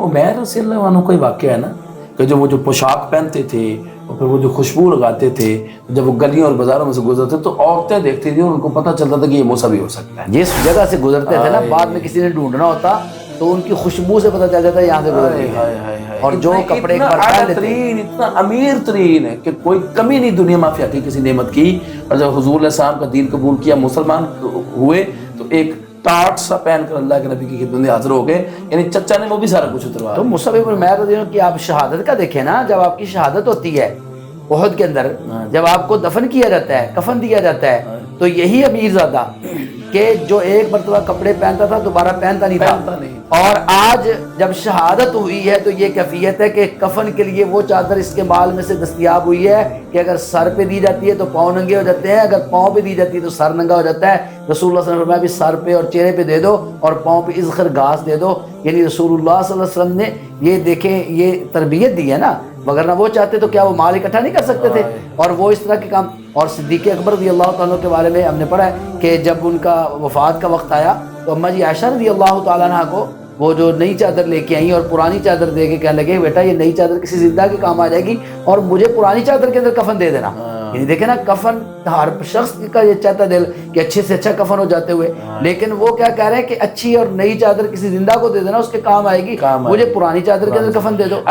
उमैर रज़ी अल्लाह अन्हु का ही वाक़या है ना, कि जो वो जो पोशाक पहनते थे और फिर वो जो खुशबू लगाते थे, जब वो गलियों और बाज़ारों में से गुजरते तो औरतें देखती थी और उनको पता चलता था कि ये मूसा भी हो सकता है। जिस जगह से गुजरते थे ना, बाद में किसी ने ढूंढना होता तो उनकी खुशबू से पता चल जाता है यहाँ से गुजर गए। और जो कपड़े एक बार पहन लेते हैं, इतना अमीर तरीन है कि कोई कमी नहीं दुनिया माफिया की किसी नेमत की। और जब हुजूर अलैहिस्सलाम का दीन कबूल किया, मुसलमान हुए, तो एक टाट सा पहन कर अल्लाह के नबी की खिदमत में हाजिर हो गए, यानी चचा ने वो भी सारा कुछ उतरवा। तो मुसअब इब्न उमैर रज़ी अल्लाह की आप शहादत का देखें ना, जब आपकी शहादत होती है उहद के अंदर, जब आपको दफन किया जाता है, कफन दिया जाता है, तो यही अमीरज़ादा कि जो एक मरतबा कपड़े पहनता था दोबारा पहनता नहीं था, और आज जब शहादत हुई है तो ये कैफियत है कि कफन के लिए वो चादर इसके बाल में से दस्तयाब हुई है कि अगर सर पे दी जाती है तो पाँव नंगे हो जाते हैं, अगर पाँव पे दी जाती है तो सर नंगा हो जाता है। रसूलुल्लाह सल्लल्लाहु अलैहि वसल्लम ने फरमाया भी सर पे और चेहरे पे दे दो और पाँव पे इज़खर घास दे दो। यानी रसूलुल्लाह सल्लल्लाहु अलैहि वसल्लम ने ये देखें ये तरबियत दी है ना, वगरना वो चाहते तो क्या वो माल इकट्ठा नहीं कर सकते थे, और वो इस तरह के काम। और सिद्दीक़ अकबर रज़ी अल्लाह तआला के बारे में हमने पढ़ा है कि जब उनका वफ़ात का वक्त आया तो अम्मा जी आयशा रज़ी अल्लाह तआला अन्हा को वो जो नई चादर लेके आई और पुरानी चादर दे के कहने लगे बेटा ये नई चादर किसी जिंदा के काम आ जाएगी और मुझे पुरानी चादर के अंदर कफन दे देना। यानी देखे ना, कफन हर शख्स का ये चाहता दिल कि अच्छे से अच्छा कफन हो जाते हुए, लेकिन वो क्या कह रहे हैं कि अच्छी और नई चादर किसी जिंदा को दे देना, उसके काम आएगी, मुझे पुरानी चादर के अंदर कफन दे दो।